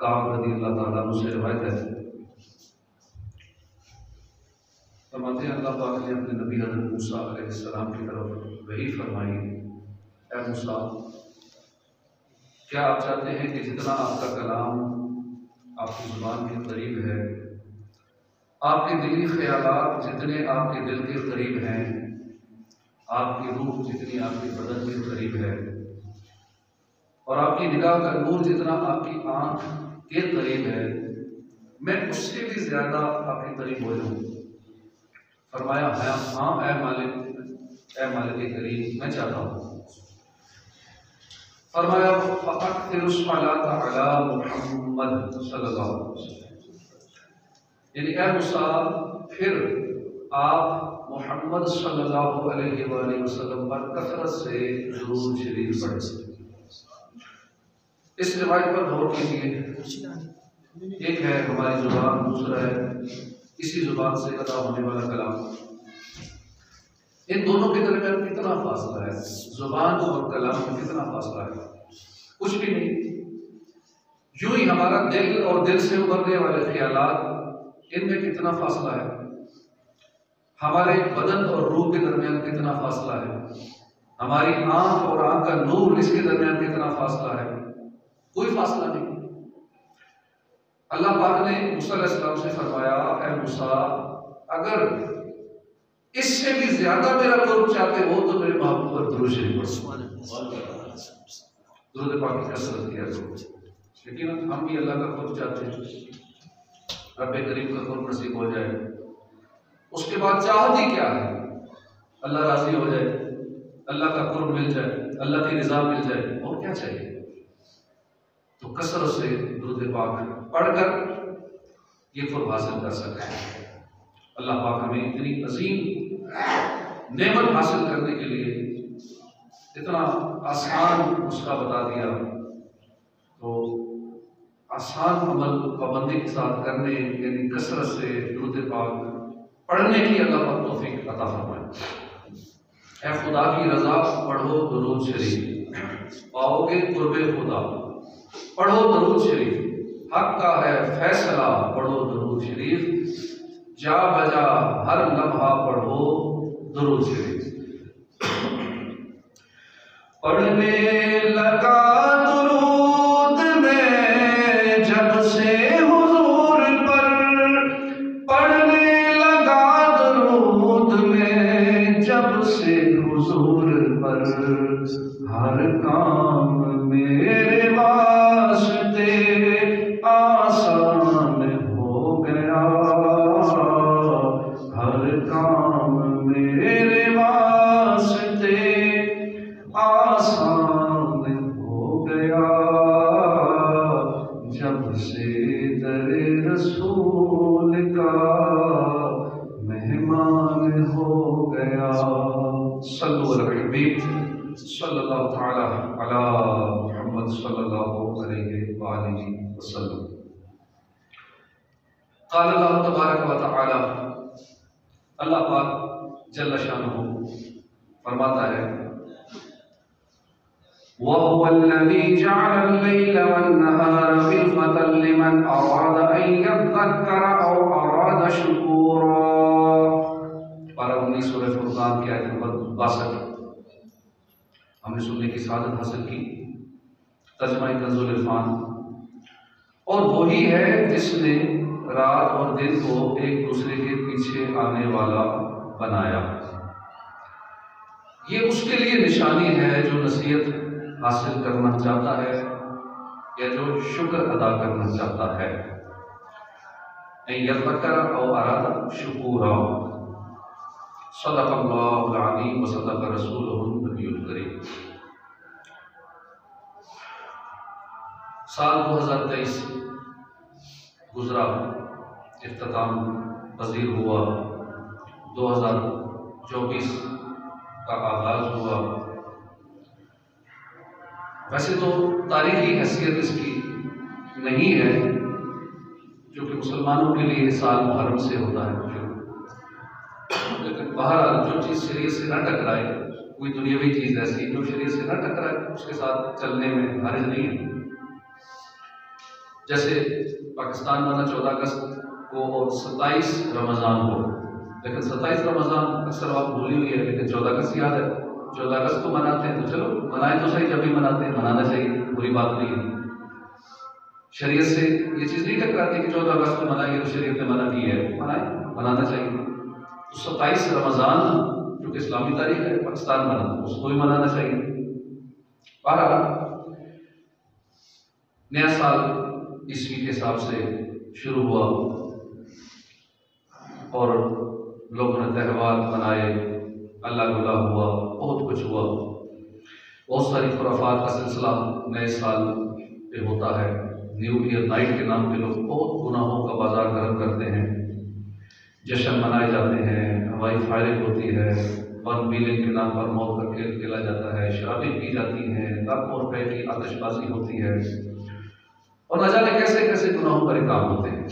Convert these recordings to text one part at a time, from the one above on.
काब रज़ी अल्लाह ताला अन्हु से रिवायत है, फरमाते हैं अल्लाह पाक ने अपने नबी हज़रत मूसा अलैहिस्सलाम की तरफ वही फरमाई, ऐ मूसा, क्या आप चाहते हैं कि जितना आपका कलाम आपकी ज़ुबान के करीब है, आपके दिली ख्यालात जितने आपके दिल के करीब हैं, आपकी रूह जितनी आपके बदन के करीब है, और आपकी निगाह का नूर जितना आपकी आंख के करीब है, मैं उससे भी ज्यादा आपके करीब हो जाऊं? फरमाया हाँ ऐ मालिक करीम, मैं चाहता हूँ। फरमाया फ़अक्सिरु स्सलाता अला मुहम्मद सल्लल्लाहु अलैहि वसल्लम, यानी ऐ मूसा फिर आप मोहम्मद सल्लल्लाहु अलैहि वसल्लम पर कसरत से दुरूद शरीफ पढ़ें। इस रिवायत पर गौर कीजिए, एक है हमारी जुबान, दूसरा है इसी जुबान से अदा होने वाला कलाम। इन दोनों के दरमियान कितना फासला है? जुबान और कलाम में कितना फासला है? कुछ भी नहीं। यूं ही हमारा दिल और दिल से उभरने वाले ख्यालात, इनमें कितना फासला है? हमारे बदन और रूह के दरमियान कितना फासला है? हमारी आंख और आंख का नूर, इसके दरमियान कितना फासला है? कोई फासला नहीं। अल्लाह पाक ने मूसा अलैहिस्सलाम से फरमाया, ऐ मूसा, अगर इससे भी ज्यादा मेरा कुर्ब चाहते हो तो मेरे महबूब पर दुरूद शरीफ पढ़ो, दुरूद पाक की कसरत किया करो। लेकिन हम भी अल्लाह का कुर्ब चाहते हैं, रब्बे करीम का कुर्ब नसीब हो जाए, उसके बाद चाहत ही क्या है? अल्लाह राजी हो जाए, अल्लाह का कुर्ब मिल जाए, अल्लाह की रिजा मिल जाए, और क्या चाहिए? तो कसरत से दुरूद पाक पढ़कर ये कुर्ब हासिल कर सकते हैं। अल्लाह पाक हमें इतनी अजीम नेमत हासिल करने के लिए इतना आसान नुस्खा बता दिया, तो आसान अमल पाबंदी के साथ करने, यानी कसरत से दुरूद पाक पढ़ने की अल्लाह पाक तौफीक अता फरमाए। ऐ खुदा की रजा पढ़ो दुरूद शरीफ, पाओगे कुर्बे खुदा। पढ़ो दुरूद शरीफ, हक का है फैसला, पढ़ो दुरूद शरीफ, जा बजा हर लम्हा पढ़ो दुरूद शरीफ। पढ़ने लगा दुरूद में जब से हुजूर पर, पढ़ने लगा दुरूद में जब से हुजूर पर, हर काम मेरे वास्ते आसान हो गया, हर काम मेरे वास्ते आसान हो गया, जब से दरे रसूल का मेहमान हो गया। सल्लल्लाहु अलैहि सल्लल्लाहु ताला अला मुहम्मद सल्लल्लाहु अलैहि वसल्लम। क़ाल अल्लाह तबारक व तआला, अल्लाह पाक जल्ल शानुहु फरमाता है, वहुवल्लज़ी जअलल-लैल वन-नहार खिल्फ़तन लिमन अरादा अन यज़्ज़क्कर औ अरादा शुकूरा। पारा 19 सूरह फुरक़ान की आयत नंबर 62 हमने सुनने की सादत हासिल की। तर्जुमा कंज़ुल इरफ़ान। और वही है जिसने रात और दिन को एक दूसरे के पीछे आने वाला बनाया। ये उसके लिए निशानी है जो नसीहत हासिल करना चाहता है या जो शुक्र अदा करना चाहता है। यज़्ज़कर औ अरादा शुकूरा। सदक़ल्लाहुल अज़ीम व सदक़ रसूलुहुन नबियुल करीम। साल 2023 गुजरा, इख्तिताम पज़ीर हुआ, 2024 का आगाज हुआ। वैसे तो तारीखी हैसियत इसकी नहीं है, जो कि मुसलमानों के लिए साल मुहर्रम से होता है, लेकिन बहरहाल जो चीज़ शरीयत से न टकराए, कोई दुनियावी चीज़ ऐसी जो शरीयत से न टकराए, उसके साथ चलने में हर्ज नहीं है। जैसे पाकिस्तान बना 14 अगस्त को और 27 रमज़ान को, लेकिन 27 रमज़ान अक्सर आप भूली हुई है, लेकिन 14 अगस्त याद है। 14 अगस्त को मनाते हैं तो चलो मनाएं तो सही, जब भी मनाते हैं मनाना चाहिए, बुरी बात नहीं है। शरीयत से ये चीज़ नहीं टकराती कि 14 अगस्त को मनाएंगे तो शरीयत ने मना की है, मनाएं, मनाना चाहिए। तो 27 रमज़ान जो कि इस्लामी तारीख है, पाकिस्तान बना उसको भी मनाना चाहिए। बहरहाल नया साल ईस्वी के हिसाब से शुरू हुआ और लोगों ने त्यौहार मनाए, अल्लाह गुला हुआ, बहुत कुछ हुआ। बहुत सारी खुराफात का सिलसिला नए साल पे होता है। न्यू ईयर नाइट के नाम पे लोग बहुत गुनाहों का बाजार गर्म करते हैं, जश्न मनाए जाते हैं, हवाई फायरिंग होती है, वन बिलिंग के नाम पर मौत का खेल खेला जाता है, शराबें पी जाती हैं, लाखों रुपए की आतिशबाजी होती है और न जाने कैसे कैसे गुनाहों पर काम होते हैं।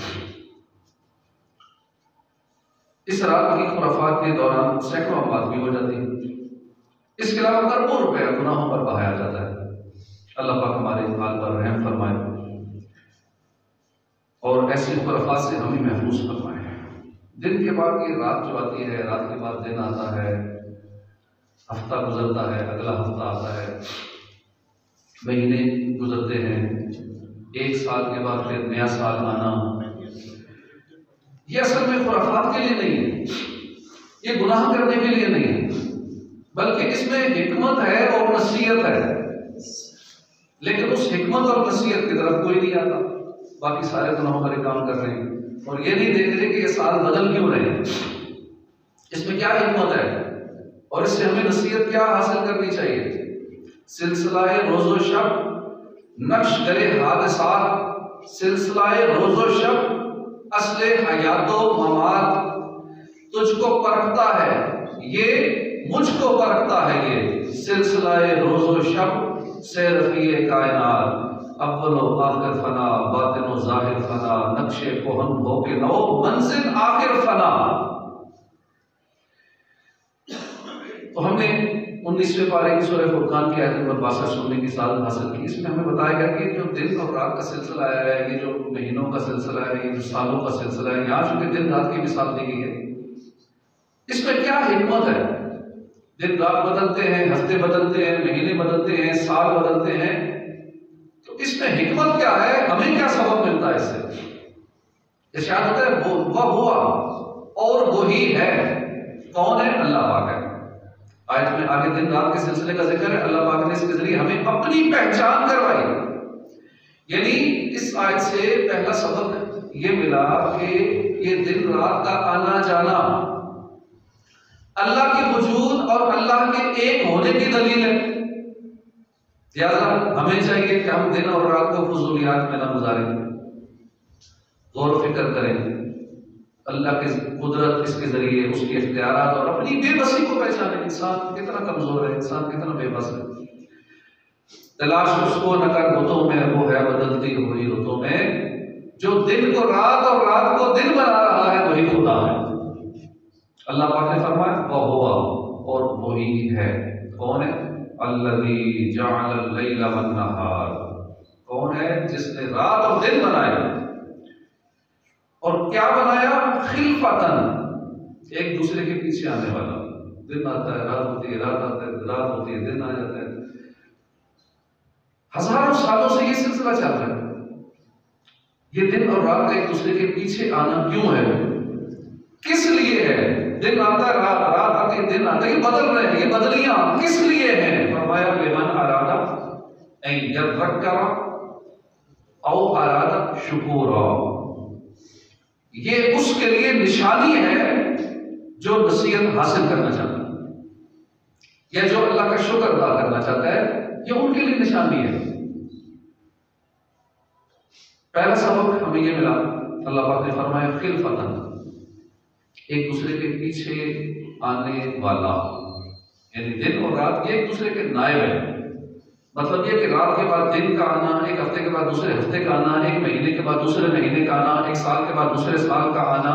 इस रात की खुराफात के दौरान सैकड़ों बात भी हो जाती है। इसके अलावा अरबों रुपया गुनाहों पर बहाया जाता है। अल्लाह पाक हमारे हाल पर रहम फरमाए और ऐसी खुराफात से हमें महफूज फरमाए। दिन के बाद ये रात जो आती है, रात के बाद दिन आता है, हफ्ता गुजरता है, अगला हफ्ता आता है, महीने गुजरते हैं, एक साल के बाद फिर नया साल आना। ये असल में खुराफात के लिए नहीं है, ये गुनाह करने के लिए नहीं है, बल्कि इसमें हिकमत है और नसीहत है। लेकिन उस हिकमत और नसीहत की तरफ कोई नहीं आता, बाकी सारे गुनाहों पर काम कर रहे हैं और ये नहीं देख रहे कि ये साल बदल क्यों रहे हैं, इसमें क्या हिकमत है और इससे हमें नसीहत क्या हासिल करनी चाहिए। सिलसिलाए रोजो शब नक्श करे हादसात, सिलसिलाए रोजो शब असले हयातो ममात, तुझको परखता है ये मुझको परखता है ये, सिलसिलाए रोजो शब से रफीए कायनात, अव्वलो आखिर फना बातिनो जाहिर फना, नक्शे कोहन हो के नो मंजिल आखिर फना। तो हमने 19वें पारे की सूरह फुरकान की आयत नंबर 62 सुनने की साल हासिल की। इसमें हमें बताया गया कि जो दिन और रात का सिलसिला है, ये जो महीनों का सिलसिला है, ये जो सालों का सिलसिला है, यहाँ चूंकि दिन रात की मिसाल दी गई है, इसमें क्या हिकमत है। दिन रात बदलते हैं, हफ्ते बदलते हैं, महीने बदलते हैं, साल बदलते हैं, तो इसमें हिकमत क्या है, हमें क्या सबक मिलता है इससे। इरशाद होता है वह हुआ और वही है। कौन है? अल्लाह पाक है। आयत में आगे दिन रात के सिलसिले का जिक्र है। अल्लाह पाक ने इसके जरिए हमें अपनी पहचान करवाई। यानी इस आयत से पहला सबक ये मिला कि ये दिन रात का आना जाना अल्लाह के वजूद और अल्लाह के एक होने की दलील है। लिहाजा हमें चाहिए कि हम दिन और रात को फजूलियात में ना गुजारें, गौर फिक्र करें, अल्लाह की कुदरत इसके जरिए, उसके इख्तियारात और अपनी बेबसी को पहचाने। इंसान कितना कमजोर है, इंसान कितना बेबस है। तलाश उसको न कर रुतों में, वो है बदलती हुई रुतों में, जो दिन को रात और रात को दिन बना रहा है वही खुदा है। अल्लाह पाक ने फरमाया वह हुआ और वही है। कौन है? अल्लज़ी जअल लैला वन नहार। कौन है? जिसने रात और दिन बनाए। और क्या बनाया? खिलफतन, एक दूसरे के पीछे आने वाला। दिन आता है, रात होती है, रात आता है, रात होती है, दिन आ जाता है। हजारों सालों से ये सिलसिला चल रहा है। ये दिन और रात का एक दूसरे के पीछे आना क्यों है? किस लिए है? दिन आता है, रात आती है, दिन आता है, ये बदल रहे हैं। ये बदलियां किस लिए हैं? फरमाया लिमन अरादा अन यज़क्करा औ अरादा शुकूरा। ये उसके लिए निशानी है जो नसीहत हासिल करना चाहता है या जो अल्लाह का शुक्र अदा करना चाहता है, ये उनके लिए निशानी है। पहला सबक हमें ये मिला, अल्लाह पाक ने फरमाया खिलफतन, एक दूसरे के पीछे आने वाला। यानी दिन और रात ये एक दूसरे के नायब है। मतलब ये कि रात के बाद दिन का आना, एक हफ्ते के बाद दूसरे हफ्ते का आना, एक महीने के बाद दूसरे महीने का आना, एक साल के बाद दूसरे साल का आना,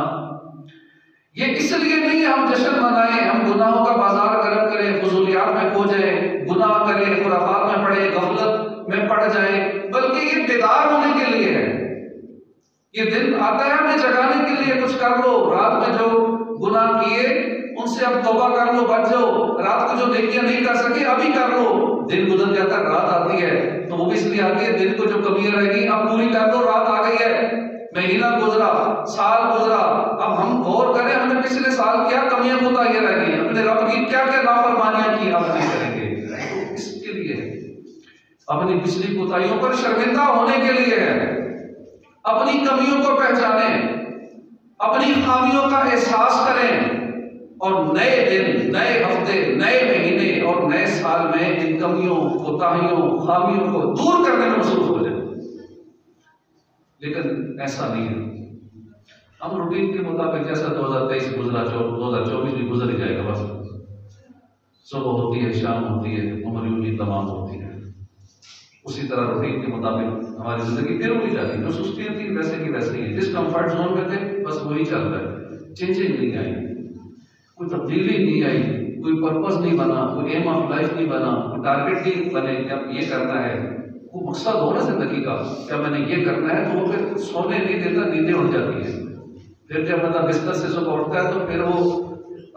ये इसलिए नहीं हम जश्न मनाएं, हम गुनाहों का बाजार गर्म करें, फजूलियात में खो जाए, गुनाह करें, खुराफात में पड़े, गफलत में पड़ जाए, बल्कि ये बेदार होने के लिए है। ये दिन आता है हमें जगाने के लिए, कुछ कर लो। रात में जो गुनाह किए उनसे अब तौबा कर लो, बच जाओ। रात को जो नेकियां नहीं कर सके अभी कर लो। दिन गुजर जाता है, रात आती है, तो वो भी इसलिए आती है, दिन को जो कमियां रहेगी अब पूरी कर लो। रात आ गई है, महीना गुजरा, साल गुजरा, अब हम गौर करें हमने पिछले साल क्या कमियां कोताहियां रह गई, अपने रब की क्या क्या नाफरमानियां की, अब नहीं करेंगे। तो इसके लिए अपनी पिछली कोताहियों पर शर्मिंदा होने के लिए है, अपनी कमियों को पहचाने, अपनी खामियों का एहसास करें और नए दिन, नए हफ्ते, नए महीने और नए साल में इन कमियों, कोताहियों, खामियों को दूर करने में मसरूफ हो जाए। लेकिन ऐसा नहीं है, हम रूटीन के मुताबिक जैसा 2023 गुजरा, 2024 भी गुजर ही जाएगा। बस सुबह होती है, शाम होती है, उम्र यूं ही तमाम होती है, उसी तरह रूटीन के मुताबिक हमारी जिंदगी फिर हुई जाती है। जो सुस्तियां थी वैसे की वैसे ही है, जिस कंफर्ट जोन में थे बस वही चल रहा है, चेंजिंग नहीं आई, कोई तब्दीली नहीं आई, कोई पर्पस नहीं बना, कोई एम ऑफ लाइफ नहीं बना, कोई टारगेट नहीं बने कि अब ये करना है, वो मकसद हो ना जिंदगी का, क्या मैंने ये करना है। तो वो फिर सोने नहीं देता, नींदें उड़ जाती है। फिर जब मतलब बिस्तर से सुबह उठता है तो फिर वो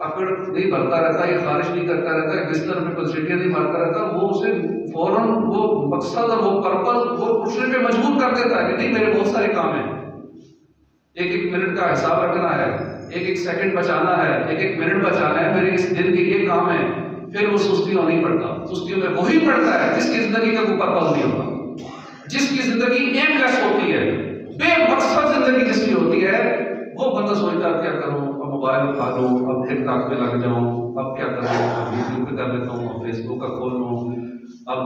अकड़ नहीं भरता रहता, या खारिश नहीं करता रहता, बिस्तर में पलसीटियां नहीं मारता रहता, वो उसे फौरन वो मकसद और वो पर्पस वो उठने पे मजबूर कर देता है कि नहीं मेरे बहुत सारे काम हैं, एक एक मिनट का हिसाब रखना है, एक एक सेकंड बचाना है, एक एक मिनट बचाना है, मेरे इस दिन के ये काम है। फिर वो सुस्तियों नहीं पड़ता, सुस्तियों में वही पड़ता है जिसकी जिंदगी का कोई पर्पस नहीं होता, जिसकी जिंदगी एमलेस होती है, बेमकसद जिंदगी जिसकी होती है। वो बंदा सोचता क्या करूं, अब मोबाइल उठा लूं, अब टिकटॉक पे लग जाऊं, अब क्या करूं, अब यूट्यूब पे कर लेता हूं, अब फेसबुक का खोल लूं, अब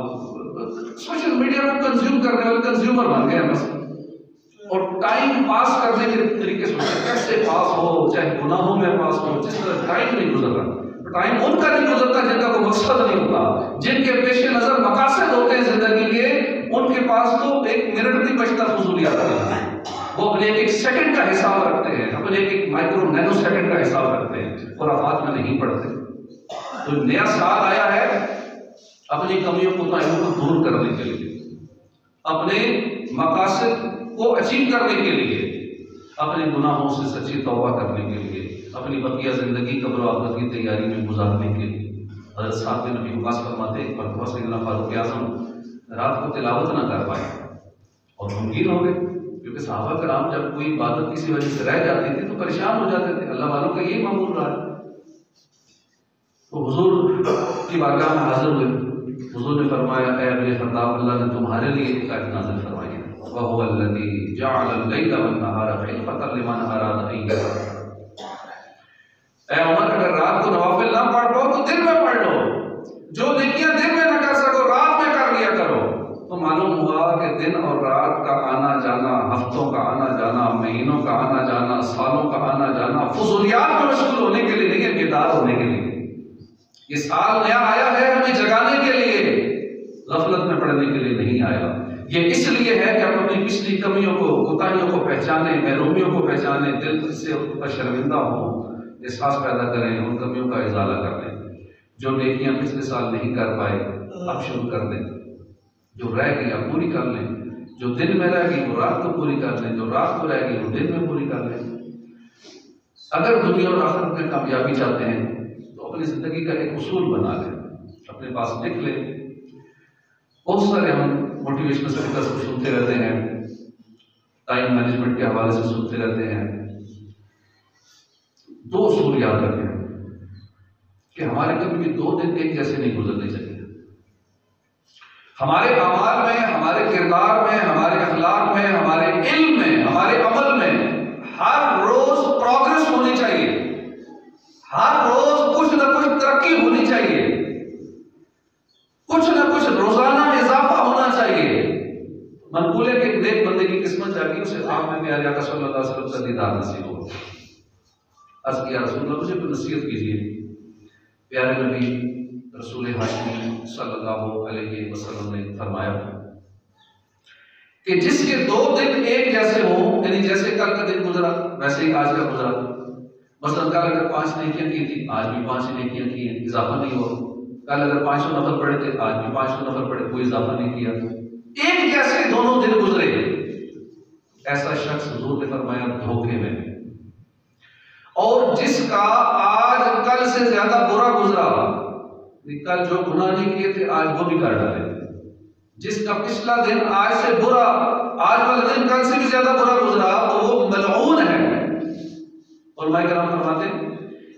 सोशल मीडिया को कंज्यूम करने वाले कंज्यूमर बन गए बस, और टाइम पास करने के तरीके से कैसे पास हो, चाहे गुनाहों में पास हो, जिस तरह टाइम नहीं गुजर रहा। टाइम उनका नहीं गुजरता जिनका कोई मकसद नहीं होता, जिनके पेशे नजर मकासद होते हैं जिंदगी के, उनके पास तो एक मिनट नहीं बचता फजूलियात है। वो अपने एक एक सेकंड का हिसाब रखते हैं, अपने एक एक माइक्रो नैनो सेकंड का हिसाब रखते हैं, खुराफात में नहीं पड़ते। तो नया साल आया है अपनी कमियों को दूर करने के लिए, अपने मकासद को अचीव करने के लिए, अपने गुनाहों से सच्ची तौबा करने के लिए, अपनी बकिया जिंदगी कब्र आखिरत की तैयारी में गुजारने के लिए। हज़रत साहब ने नबी वकास फरमाते फतवा सैयदना फारूक आज़म रात को तिलावत ना कर पाए और मुमकिन हो गए, क्योंकि सहाबा कराम जब कोई इबादत किसी वजह से रह जाती थी तो परेशान हो जाते थे। अल्लाह वालों का यही मामूल रहा है। तो हुजूर की बारगाह में हाजिर हुए, हुजूर ने फरमाया ऐ अबी खत्ताब, अल्लाह ने तुम्हारे लिए एक आयत नाज़िल फरमाई है, वहुवल्लज़ी जअलल लैला वन्नहारा खिलफ़तन लिमन अरादा अन यज़्कुर। ऐ उमर, अगर रात को नवाफिल ना पढ़ पाओ तो दिन में पढ़ लो, जो नेकियां दिन में ना कर सको रात में कर लिया करो। तो मालूम हुआ कि दिन और रात का आना जाना, हफ्तों का आना जाना, महीनों का आना जाना, सालों का आना जाना फुज़ूलियात में मशगूल होने के लिए नहीं है, बेदार होने के लिए। ये साल नया आया है हमें जगाने के लिए, गफलत में पड़ने के लिए नहीं आया। ये इसलिए है कि हम अपनी पिछली कमियों को, कोताहियों को पहचाने, महरूमियों को पहचाने, दिल से उन पर शर्मिंदा हो, एहसास पैदा करें, उन कमियों का इजाला कर लें। जो नेकियां पिछले साल नहीं कर पाए अब शुरू कर दें, जो रह गई अब पूरी कर लें, जो दिन में रह गई वो रात को पूरी कर लें, जो रात को रह गई वो दिन में पूरी कर लें। अगर दुनिया और आखिरत में कामयाबी चाहते हैं तो अपनी जिंदगी का एक उसूल बना लें, अपने पास लिख लें। बहुत सारे हम मोटिवेशनल स्पीकर्स को सुनते रहते हैं, टाइम मैनेजमेंट के हवाले से सुनते रहते हैं। दो उसूल याद रखें कि हमारे कभी भी 2 दिन एक जैसे नहीं गुजरने चाहिए। हमारे अमाल में, हमारे किरदार में, हमारे अखलाक में, हमारे इल्म में, हमारे अमल में हर रोज प्रोग्रेस होनी चाहिए, हर रोज कुछ ना कुछ तरक्की होनी चाहिए, कुछ ना कुछ रोजाना इजाफा होना चाहिए। मनकूले के नेक बंदे की किस्मत जागी, उसे आप में प्यारे आका सल्लल्लाहु अलैहि वसल्लम का दीदार नसीब हो। अर्ज़ किया रसूलुल्लाह, मुझे कोई नसीहत कीजिए। प्यारे नबी रसूल हाशिमी सल्लल्लाहु अलैहि वसल्लम ने फरमाया कि जिसके 2 दिन एक जैसे हो, यानी जैसे कल का दिन गुजरा वैसे ही आज का गुजरा। मसलन कल अगर 5 नेकियां की थी, आज भी 5 नेकियां की हैं, इजाफा नहीं हुआ। कल अगर 500 नफल पढ़े थे, आज भी 500 नफल पढ़े, कोई इजाफा नहीं किया। एक जैसे दोनों दिन गुजरे, ऐसा शख्स हुजूर ने फरमाया धोखे में। और जिसका आज कल से ज्यादा बुरा गुजरा, कल जो गुनाह नहीं किए थे आज वो भी कर डाले, जिसका पिछला दिन आज से बुरा, आज वाला दिन कल से भी ज्यादा बुरा गुजरा, तो वो मलऊन है। और मैं कराम फरमाते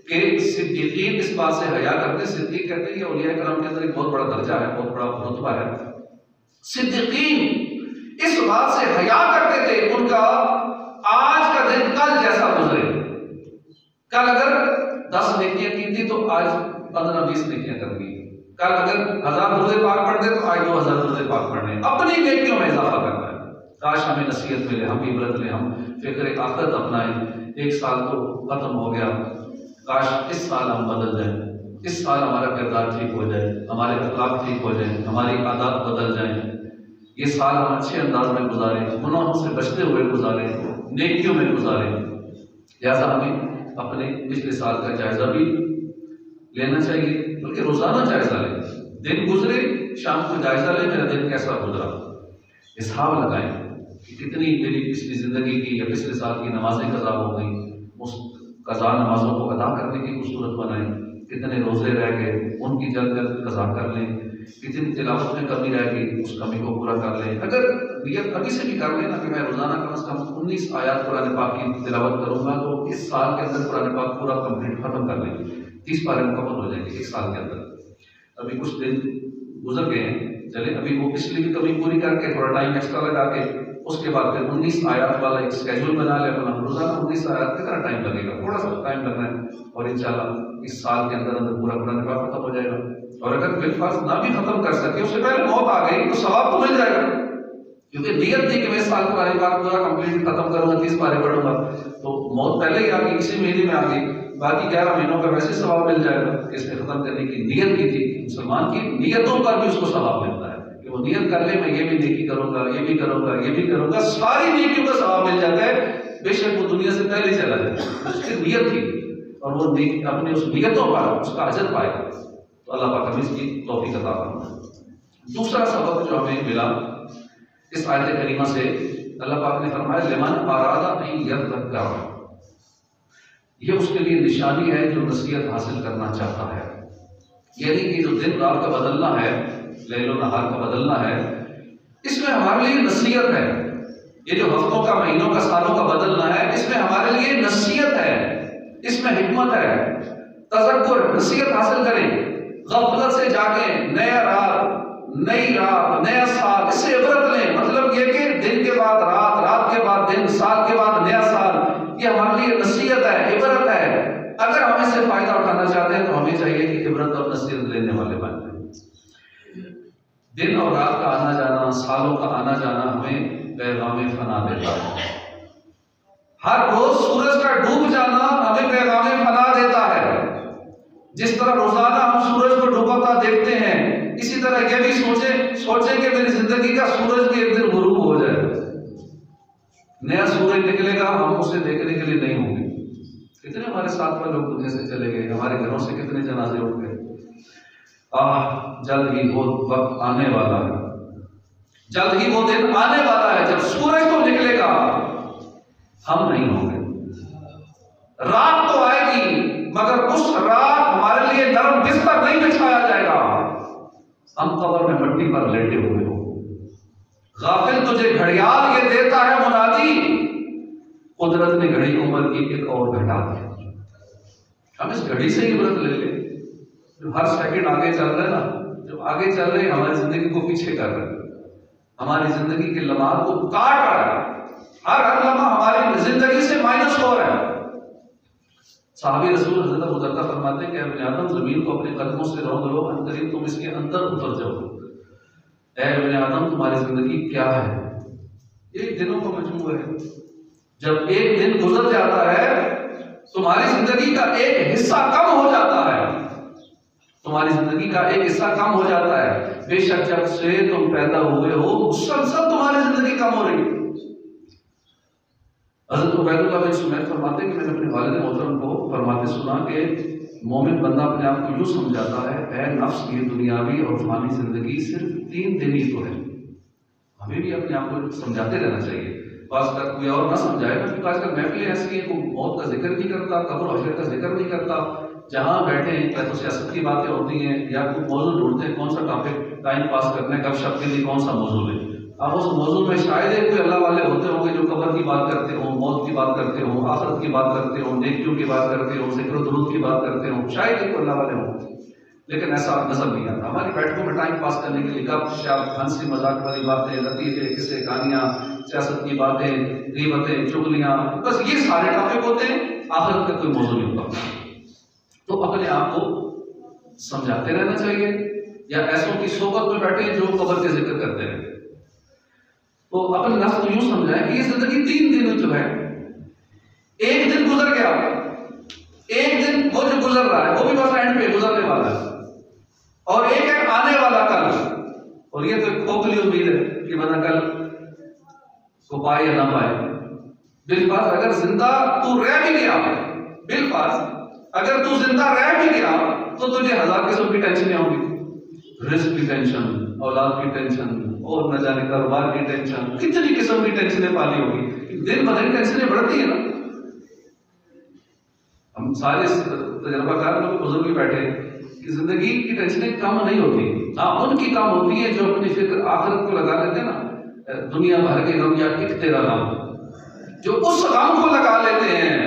कि सिद्दीकीन इस बात से हया करते, सिद्दीक कहते हैं ये औलिया कराम के अंदर एक बहुत बड़ा दर्जा है, बहुत बड़ा रुतबा है। सिद्दीकीन इस बात से हया करते थे उनका आज का दिन कल जैसा गुजरे। कल अगर 10 नेकियां की थी तो आज 15-20 नेकियां कर दी। कल अगर 1000 दुरूद पाक पढ़ते तो आज 2000 दुरूद पाक पढ़ने, अपनी नेकियों में इजाफा करना है। काश हमें नसीहत मिले, हम इबरत लें, हम फिक्र आखिरत अपनाएं। एक साल तो खत्म हो गया, काश इस साल हम बदल जाएं, इस साल हमारा किरदार ठीक हो जाए, हमारे अखलाक ठीक हो जाए, हमारी आदत बदल जाए। ये साल हम अच्छे अंदाज में गुजारें, गुनाहों से बचते हुए गुजारें, नेकियों में गुजारें। लिहाजा हमें अपने पिछले साल का जायजा भी लेना चाहिए, बल्कि रोजाना जायजा लें। दिन गुजरे शाम को जायजा लें, मेरा दिन कैसा गुजरा, हिसाब लगाएं कि कितनी मेरी पिछली जिंदगी की या पिछले साल की नमाजें कज़ा हो गई, उस कज़ा नमाजों को अदा करने की खूबसूरत बनाएं। कितने रोजे रह गए उनकी जल्द जल्द कज़ा कर लें, कितनी तिलावत में कमी रह गई उस कमी को पूरा कर लें। अगर नियत अभी से भी कर लेना कि मैं रोजाना कम से कम 19 आयत कुरान पाक की तिलावत करूंगा, तो इस साल के अंदर कुरान पाक पूरा कंप्लीट खत्म कर लेंगे, 30 पारे मुकम्मल हो जाएंगे एक साल के अंदर। अभी कुछ दिन गुजर गए हैं, चले अभी वो पिछली भी कमी पूरी करके थोड़ा टाइम एक्स्ट्रा लगा के उसके बाद फिर 19 आयत वाला एक स्केड्यूल बना ले अपना। रोजाना 19 आयत कितना टाइम लगेगा, थोड़ा सा टाइम लगना है, और इंशाल्लाह इस साल के अंदर अंदर पूरा कुरान पाक खत्म हो जाएगा। और अगर बिलफर्ज ना भी खत्म कर सके, उससे पहले मौत आ गई तो सवाब तो मिल जाएगा, क्योंकि नियत थी कि मैं इस साल कुरान पाक पूरा कंप्लीट खत्म करूंगा, 30 पारे पढ़ूंगा, तो मौत पहले ही आ गई, इसी महीने में आ गई, बाकी 11 महीनों का वैसे सवाब मिल जाएगा। इसमें खत्म करने की नियत की थी, मुसलमान की नियतों पर भी उसको सवाब मिलता है कि वो नियत कर ले मैं ये भी नेकी करूंगा, ये भी करूंगा, ये भी करूंगा, सारी नेकियों का सवाब मिल जाता है, बेशक वो दुनिया से पहले ही चला जाए। उसकी नियत थी और वो अपने उस नियतों पर उसका अजर पाएगा। तो अल्लाह पाक हमें इसकी तौफीक अता फरमाए। दूसरा सबक जो हमें मिला इस आयत करीमा से, अल्लाह पाक ने फरमाया लिमन अरादा अन यज़क्कर, ये उसके लिए निशानी है जो नसीहत हासिल करना चाहता है। यानी कि जो दिन रात का बदलना है, लैल और नहार का बदलना है, इसमें हमारे लिए नसीहत है। ये जो हफ्तों का, महीनों का, सालों का बदलना है, इसमें हमारे लिए नसीहत है, इसमें हिकमत है। तज़क्कुर, नसीहत हासिल करें, गफलत से जागे, नया रात, नई रात, नया साल, इससे इबरत लें। मतलब ये कि दिन के बाद रात, रात के बाद दिन, साल के बाद नया साल, ये हमारे लिए नसीहत है, इबरत है। अगर हम इससे फायदा उठाना चाहते हैं तो हमें चाहिए कि इबरत और नसीहत लेने वाले बन जाए। दिन और रात का आना जाना, सालों का आना जाना हमें पैगाम फना देता है। हर रोज सूरज का डूब जाना हमें पैगाम फना देता है। जिस तरह रोजाना हम सूरज को डूबता देखते हैं, इसी तरह ये भी सोचे कि मेरी जिंदगी का सूरज भी एक दिन गुरूब हो जाए, नया सूरज निकलेगा, हम उसे देखने के लिए नहीं होंगे। कितने हमारे साथ में लोग दुनिया से चले गए, हमारे घरों से कितने जनाजे उठ गए। जल्द ही वो वक्त आने वाला है, जल्द ही वो दिन आने वाला है जब सूरज तो निकलेगा, हम नहीं होंगे। रात तो आएगी, मगर उस रात हमारे लिए नरम बिस्तर नहीं बिछाया जाएगा, हम कब्र में मिट्टी पर लेटे हुए हो। गाफिल तुझे घड़ियाल ये देता है मुनादी, कुदरत ने घड़ी उम्र की एक और घटा दी। हम इस घड़ी से ही इबरत ले ले, जो हर सेकंड आगे चल रहे हैं ना, जो आगे चल रहे हैं हमारी जिंदगी को पीछे कर रहे हैं, हमारी जिंदगी के लम्हात को काट रहा है, हर लम्हा हमारी जिंदगी से माइनस हो रहा है। साहबी रसूल हज़रत अबू दरदा फरमाते हैं कि इब्न आदम जमीन को अपने कदमों से रौंद लो, अंतरिम तुम इसके अंदर उतर जाओ। ऐ इब्न आदम तुम्हारी जिंदगी क्या है? एक दिनों का मजमू है। जब एक दिन गुजर जाता है तुम्हारी जिंदगी का एक हिस्सा कम हो जाता है, तुम्हारी जिंदगी का एक हिस्सा कम हो जाता है। बेशक जब से तुम पैदा हुए हो मुसलसल तुम्हारी जिंदगी कम हो रही है। हज़रत उबैदुल्लाह बिन सुमैर फरमाते हैं कि मैंने अपने वालिद मोहतरम को फरमाते सुना कि मोमिन बंदा अपने आप को यूँ समझाता है, ऐ नफ्स, ये दुनियावी और फानी जिंदगी सिर्फ 3 दिन ही तो है। हमें भी अपने आप को समझाते रहना चाहिए। खासकर कोई और ना समझाए ना, क्योंकि आजकल महफिलें ऐसी हैं, कोई मौत का जिक्र नहीं करता, कब्र और हशर का जिक्र नहीं करता। जहाँ बैठे या तो सियासत की बातें होती हैं या कोई मौजू ढूंढते हैं, कौन सा टॉपिक टाइम पास करना है, गपशप के लिए कौन सा मौजू लें। अब उस मौजू में शायद कोई अल्लाह वाले होते होंगे जो कब्र की बात करते हों, मौत की बात करते हों, आखिरत की बात करते हों, नेकियों की बात करते हों, ज़िक्र दुरूद की बात करते हों, शायद कोई अल्लाह वाले हों, लेकिन ऐसा नजर नहीं आता। हमारी बैठकों में टाइम पास करने के लिए गपशप, हंसी मजाक वाली बातें, लतीफे, किस्से, कहानियां, सियासत की बातें, गीबतें, चुगलियां, बस ये सारे टॉपिक होते हैं, आखिरत का कोई मौजू नहीं होता। तो अपने आप को समझाते रहना चाहिए, या ऐसों की सोबत में बैठे जो कब्र के जिक्र करते हैं। तो अपने नफ्स को यूं समझाएं कि ये जिंदगी 3 दिन जो है, एक दिन गुजर गया, एक दिन वो जो गुजर रहा है वो भी बस एंड पे गुजरने वाला है, और एक है आने वाला कल। और ये तो एक खोखली उम्मीद है कि बंदा कल को पाए या ना पाए। बिलफाज अगर जिंदा तू रह भी गया, बिलफाज अगर तू जिंदा रह भी गया तो तुझे 1000 किस्म की टेंशनें होंगी, रिस्क की टेंशन, औलाद की टेंशन, और न जाने कारोबार की टेंशन, कितनी किस्म की टेंशनें पाली होगी। दिन ब दिन टेंशनें बढ़ती है ना। हम सारे तजर्बाकार लोग बुजुर्ग भी बैठे कि जिंदगी की टेंशनें कम नहीं होती। हाँ, उनकी कम होती है जो अपनी फिक्र आखिरत को लगा लेते हैं ना, दुनिया भर के गम या एक तेरा गम, जो उस गम को लगा लेते हैं,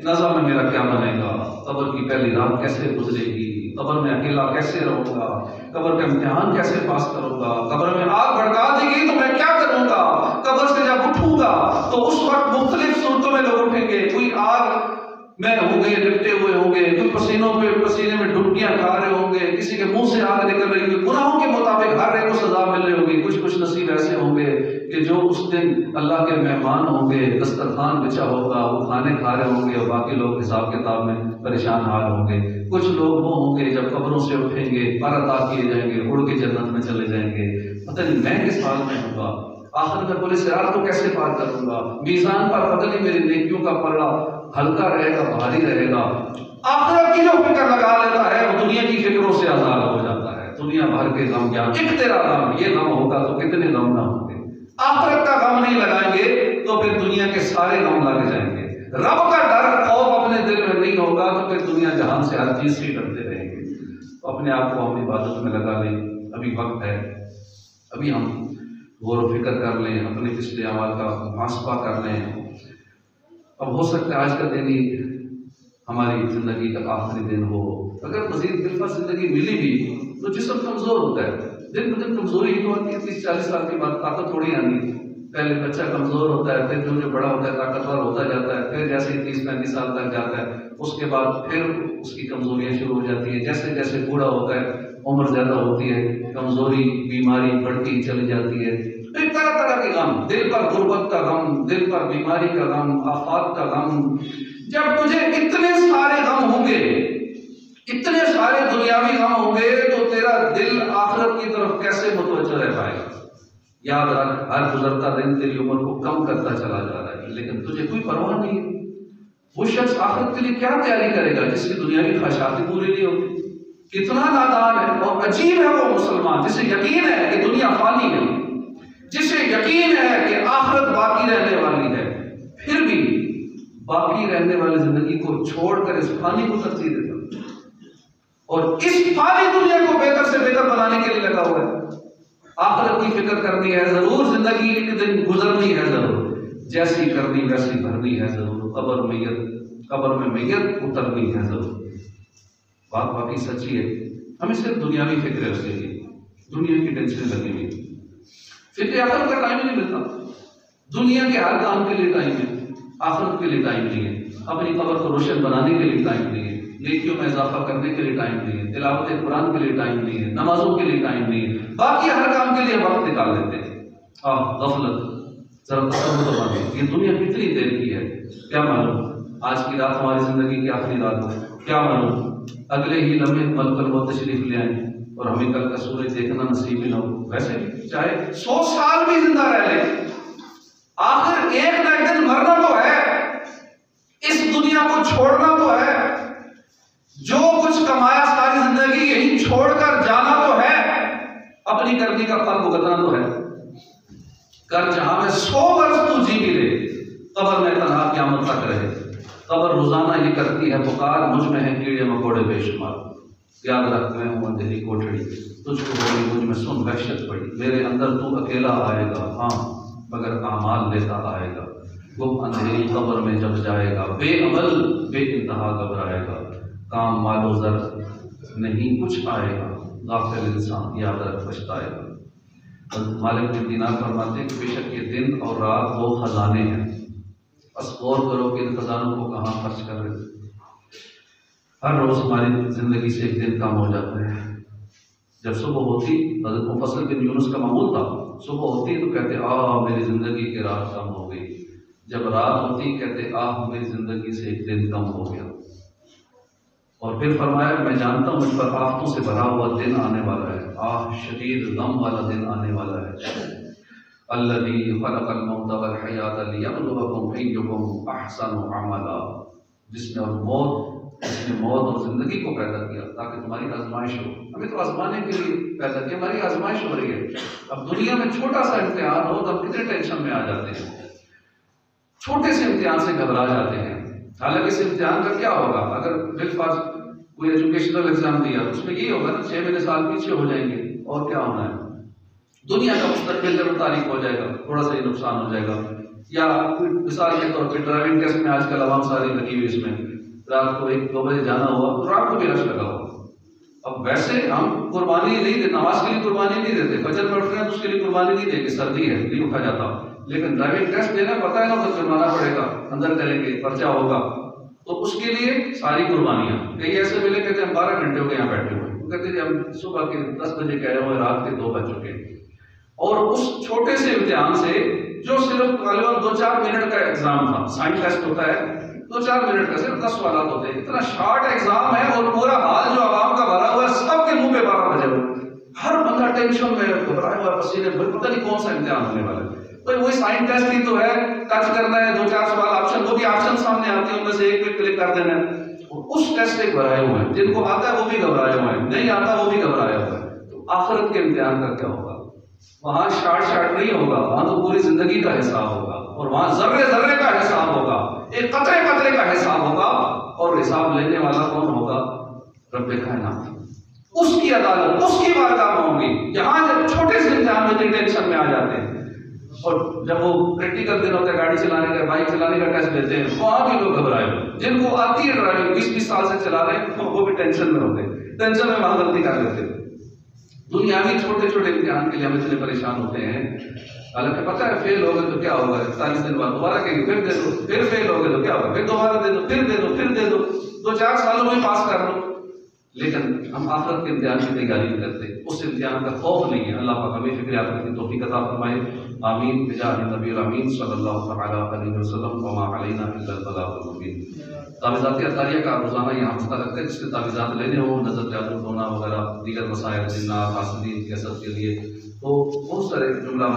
नज़ा में मेरा क्या बनेगा, कब्र की पहली रात कैसे गुजरेगी, कब्र में अकेला कैसे रहूंगा, कब्र का इम्तिहान कैसे पास करूंगा, कब्र में आग भड़का देगी तो मैं क्या करूंगा, कब्र से जब उठूंगा तो उस वक्त मुख्तलिफ सूरतों में लोग उठेंगे। कोई आग में होंगे, लिपटे हुए होंगे, कोई पसीने में डुबकियां खा रहे होंगे, किसी के मुंह से आग निकल रही होगी, गुनाहों के मुताबिक हर एक को सजा मिल रही होगी। कुछ नसीब ऐसे होंगे कि जो उस दिन अल्लाह के मेहमान होंगे, दस्तरखान बिछा होगा, वो खाने खा रहे होंगे, और बाकी लोग हिसाब किताब में परेशान हाल होंगे। कुछ लोग वो होंगे जब कब्रों से उठेंगे, पर अता किए जाएंगे, उड़ के जन्नत में चले जाएंगे। पता नहीं मैं किस हाल में होगा, आखिर में पुलिस सिरात को कैसे पार करूंगा, मीज़ान पर पता नहीं मेरी नेकियों का पलड़ा हल्का रहेगा, भारी रहेगा। आखिरत की जो फिक्र लगा लेता है वो दुनिया की फिक्रों से आजाद हो जाता है। दुनिया भर के गम, क्या एक तेरा गम, ये गम होगा तो कितने गम ना होंगे। आखिरत का गम नहीं लगाएंगे तो फिर दुनिया के सारे गम लग जाएंगे। रब का डर खौफ अपने दिल में नहीं होगा तो फिर दुनिया जहान से हर चीज से डरते रहेंगे। तो अपने आप को हम इबादत में लगा लें, अभी वक्त है, अभी हम गौर फिक्र कर लें, अपने पिछले अमाल का मुहासबा कर लें। अब हो सकता है आज का दिन ही हमारी जिंदगी का आखिरी दिन हो। अगर मजीद बिल्कुल जिंदगी मिली भी तो जिस्म कमजोर होता है, दिन ब दिन कमजोरी ही तो आती है। 30-40 साल के बाद ताकत थोड़ी आनी है। पहले बच्चा कमजोर होता है, फिर जो बड़ा होता है ताकतवर होता जाता है, फिर जैसे 30-35 साल तक जाता है उसके बाद फिर उसकी कमजोरियां शुरू हो जाती है। जैसे जैसे बूढ़ा होता है, उम्र ज्यादा होती है, कमजोरी बीमारी बढ़ती चली जाती है। फिर तरह तरह के गम, दिल पर गुर्बत का गम, दिल पर बीमारी का गम, आफात का गम। जब तुझे इतने सारे गम होंगे, इतने सारे दुनियावी गम होंगे, तो तेरा दिल आखिरत की तरफ कैसे मुतवज्जो रह पाएगा। याद रख, हर गुजरता दिन तेरी उम्र को कम करता चला जा रहा है, लेकिन तुझे कोई परवाह नहीं है। वो शख्स आखिरत के लिए क्या तैयारी करेगा जिसकी दुनियावी ख्वाहिशातें पूरी नहीं होती। कितना नादान है और अजीब है वो मुसलमान जिसे यकीन है कि दुनिया फानी है, जिसे यकीन है कि आखिरत बाकी रहने वाली है, फिर भी बाकी रहने वाली जिंदगी को छोड़कर इस फानी को तरजीह देता और इस फानी दुनिया को बेहतर से बेहतर बनाने के लिए लगा हुआ है। आखिरत की फिक्र करनी है जरूर, जिंदगी एक दिन गुजरनी है जरूर, जैसी करनी वैसी भरनी है जरूर, कब्र में मैयत उतरनी है जरूर। बात बाकी सच्ची है। हमें सिर्फ दुनियावी फिक्र है, उसके लिए दुनिया की टेंशन लगी हुई, फिक्र आखिरत का टाइम नहीं मिलता। दुनिया के हर काम के लिए टाइम है, आखिरत के लिए टाइम नहीं है। अपनी कब्र को रोशन बनाने के लिए टाइम नहीं है, नेकियों में इजाफा करने के लिए टाइम नहीं है, तिलावत कुरान के लिए टाइम नहीं है, नमाजों के लिए टाइम नहीं है, बाकी हर काम के लिए वक्त निकाल लेते हैं। गफलत, जरा तसव्वुर तो माने, ये दुनिया कितनी देर की है, क्या मालूम आज की रात हमारी जिंदगी की आखिरी रात हो, क्या मालूम अगले ही लम्हे मलकल मौत तशरीफ ले आए और हमें कल का सूरज देखना नसीब ही ना हो। वैसे चाहे 100 साल भी जिंदा रह ले, आखिर एक ना एक दिन मरना तो है, इस दुनिया को छोड़ना तो है। जो कुछ कमाया सारी जिंदगी यही छोड़कर जाना तो है, अपनी करनी का फल भुगतना तो है। कर जहां में 100 वर्ष तू जी भी ले, कब्र में तनहा क़यामत तक रहे। कब्र रोजाना ये करती है पुकार, मुझ में है कीड़े मकोड़े बेशुमार। याद रख मैं हूँ अंधेरी कोठड़ी, तुझको बोली मुझ में सुन वहशत पड़ी। मेरे अंदर तू अकेला आएगा, हाँ मगर आमाल लेता आएगा। गुम अंधेरी कब्र में जब जाएगा, बेअमल बेइंतहा घबराएगा। काम मालो जर नहीं कुछ आएगा, गाफिल इंसान याद रख पछताएगा। मालिक बिन दीनार फरमाते हैं कि बेशक ये दिन और रात वो खजाने हैं, बस गौर करो कि इन खजानों को कहाँ खर्च कर रहे थे। हर रोज हमारी जिंदगी से एक दिन कम हो जाता है। जब सुबह होती, हज़रत मुफस्सिल बिन यूनुस का मामूल था, सुबह होती तो कहते मेरी जिंदगी की रात कम हो गई। जब रात होती कहते मेरी जिंदगी से एक दिन कम हो गया। और फिर फरमाया मैं जानता हूँ मुझ पर आफतों से भरा हुआ दिन आने वाला है, शदीद गम वाला दिन आने वाला है। अल्लज़ी खलक़ल मौत वल हयात लियब्लुवकुम अय्युकुम अहसनु अमला, जिसने मौत और जिंदगी को पैदा किया ताकि तुम्हारी आजमाइश हो। हमें तो आजमाने के लिए पैदा किया, हमारी आजमाइश हो रही है। अब दुनिया में छोटा सा इम्तिहान हो तो हम कितने टेंशन में आ जाते हैं, छोटे से इम्तिहान से घबरा जाते हैं। हालांकि इस इम्तिहान का क्या होगा, अगर बिलफाज कोई एजुकेशनल एग्जाम दिया उसमें ये होगा ना 6 महीने साल पीछे हो जाएंगे, और क्या होना है, दुनिया का मुस्तकबिल जरूर तारीफ हो जाएगा, थोड़ा सा ही नुकसान हो जाएगा। या मिसाल के तौर पर ड्राइविंग टेस्ट में आजकल आवाम सारी लगी हुई, इसमें रात को 1-2 बजे जाना हुआ तो रात को भी रश लगा हुआ। अब वैसे हम कुर्बानी नहीं देते, नमाज के लिए कुर्बानी नहीं देते, फजर में उठ रहे हैं तो उसके लिए कुर्बानी नहीं देंगे, सर्दी है नहीं उठा जाता। लेकिन ड्राइविंग टेस्ट देना पता है ना, तो जुर्माना पड़ेगा, अंदर करेंगे, पर्चा होगा, तो उसके लिए सारी कुर्बानियां। कई ऐसे मिले कहते हम 12 घंटे हो गए यहाँ बैठे हुए, वो कहते हम सुबह के 10 बजे कह रहे हुए, रात के 2 बज चुके। और उस छोटे से इम्तिहान से जो सिर्फ 2-4 मिनट का एग्जाम था, साइंस टेस्ट होता है 2-4 मिनट का, सिर्फ 10 सवाल होते हैं, इतना शॉर्ट एग्जाम है और पूरा हाल जो आवाम का भरा हुआ है, सबके मुंह पे 12 बजे हुए, हर बंदा टेंशन में घबराया हुआ, पसीने पता नहीं कौन सा इम्तिहान होने वाला है। तो वही साइंस टेस्ट ही तो है, टच करना है, 2-4 सवाल ऑप्शन, वो भी ऑप्शन सामने आते हैं, उनमें से एक पे क्लिक कर देना है। उस टेस्ट से घबराए हुए हैं, जिनको आता है वो भी घबराए हुए हैं, नहीं आता वो भी घबराया हुआ है। तो आखिरत के इम्तिहान का क्या होगा, वहां शार्ट नहीं होगा, वहां तो पूरी जिंदगी का हिसाब होगा, और वहां जर्रे जर्रे का हिसाब होगा, एक कतरे कतरे का हिसाब होगा। और हिसाब लेने वाला कौन होगा, रब्बे कायनात, उसकी अदालत, उसकी बारगाह में होगी। यहाँ जब छोटे से इम्तिहान में टेंशन में आ जाते हैं, और जब वो प्रैक्टिकल दिन होता है, गाड़ी चलाने का, बाइक चलाने का टेस्ट लेते हैं, वहां भी लोग घबराए। जिनको आती है ड्राइविंग 20-20 साल से चला रहे हैं, वो भी टेंशन में होते हैं, टेंशन में वहां गलती कर लेते हैं। दुनियावी छोटे छोटे इम्तिहान के लिए हम इतने परेशान होते हैं। हालांकि पता है फेल हो गए तो क्या होगा, 41 दिन बाद दोबारा कहेंगे फिर दे दो, फिर फेल हो गए तो क्या होगा, फिर दोबारा दे दो, फिर दे दो, फिर दे दो, 2-4 सालों में पास कर लो। लेकिन हम आखिरत के इम्तिहान की तैयारी नहीं करते, उस इम्तिहान का खौफ नहीं है। अल्लाह पाक हमें फिक्र आखिरत की तौफीक अता फरमाए, आमीन बिजाह नबी अमीन सल्लल्लाहु अलैहि वसल्लम व मा अलैना इल्ला अल बलागुल मुबीन। तावीज़ात अतारिया का रोजाना यहाँ हफ्ता लगता है, जिसके तावीज़ात लेने हो, नजर जादू टोना वगैरह दीगर मसाइल जिन्नात हासिदीन कैसत के लिए, तो बहुत सारे जुमला